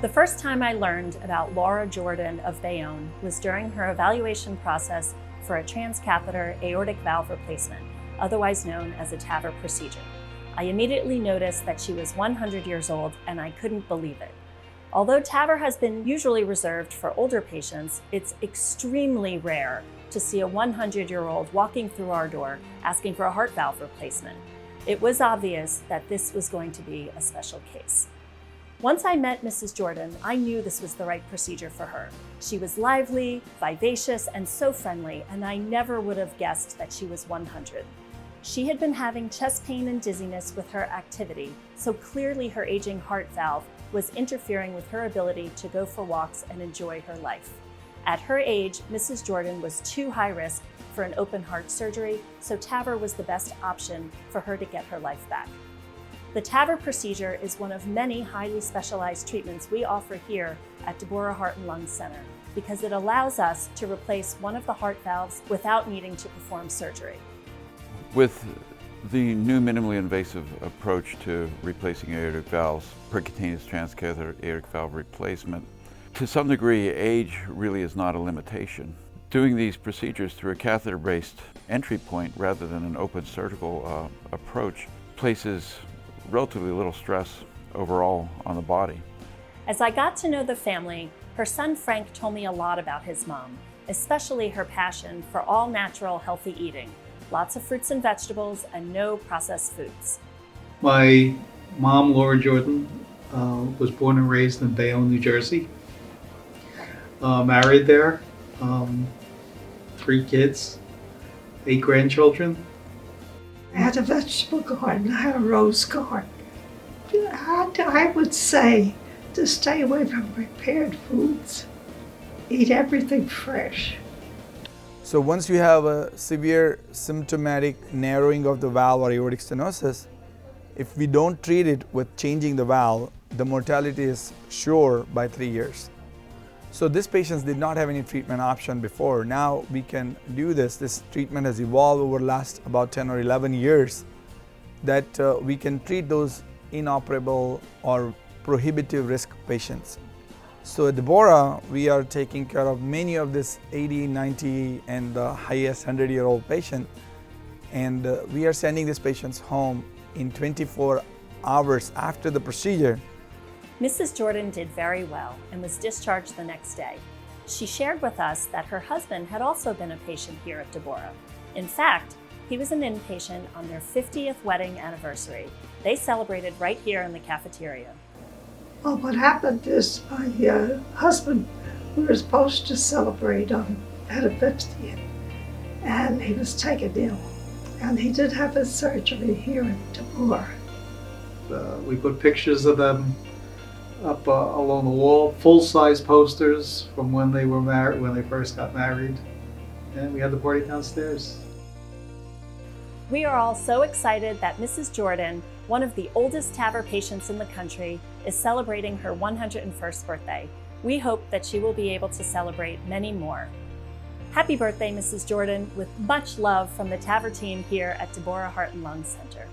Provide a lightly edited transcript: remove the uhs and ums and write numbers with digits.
The first time I learned about Laura Jordan of Bayonne was during her evaluation process for a transcatheter aortic valve replacement, otherwise known as a TAVR procedure. I immediately noticed that she was 100 years old, and I couldn't believe it. Although TAVR has been usually reserved for older patients, it's extremely rare to see a 100-year-old walking through our door asking for a heart valve replacement. It was obvious that this was going to be a special case. Once I met Mrs. Jordan, I knew this was the right procedure for her. She was lively, vivacious, and so friendly, and I never would have guessed that she was 100. She had been having chest pain and dizziness with her activity, so clearly her aging heart valve was interfering with her ability to go for walks and enjoy her life. At her age, Mrs. Jordan was too high risk for an open heart surgery, so TAVR was the best option for her to get her life back. The TAVR procedure is one of many highly specialized treatments we offer here at Deborah Heart and Lung Center because it allows us to replace one of the heart valves without needing to perform surgery. With the new minimally invasive approach to replacing aortic valves, percutaneous transcatheter aortic valve replacement, to some degree, age really is not a limitation. Doing these procedures through a catheter-based entry point rather than an open surgical approach places relatively little stress overall on the body. As I got to know the family, her son Frank told me a lot about his mom, especially her passion for all natural, healthy eating. Lots of fruits and vegetables and no processed foods. My mom, Laura Jordan, was born and raised in Bayonne, New Jersey. Married there, 3 kids, 8 grandchildren. I had a vegetable garden, I had a rose garden. I would say to stay away from prepared foods, eat everything fresh. So once you have a severe symptomatic narrowing of the valve or aortic stenosis, if we don't treat it with changing the valve, the mortality is sure by 3 years. So these patients did not have any treatment option before. Now we can do this. This treatment has evolved over the last about 10 or 11 years that we can treat those inoperable or prohibitive risk patients. So at Deborah, we are taking care of many of this 80, 90, and the highest 100-year-old patient. And we are sending these patients home in 24 hours after the procedure. Mrs. Jordan did very well and was discharged the next day. She shared with us that her husband had also been a patient here at Deborah. In fact, he was an inpatient on their 50th wedding anniversary. They celebrated right here in the cafeteria. Well, what happened is my husband, we were supposed to celebrate at a 50th, and he was taken ill. And he did have his surgery here in Deborah. We put pictures of them up along the wall, full-size posters from when they were married, when they first got married, and we had the party downstairs. We are all so excited that Mrs. Jordan, one of the oldest TAVR patients in the country, is celebrating her 101st birthday. We hope that she will be able to celebrate many more. Happy birthday, Mrs. Jordan, with much love from the TAVR team here at Deborah Heart and Lung Center.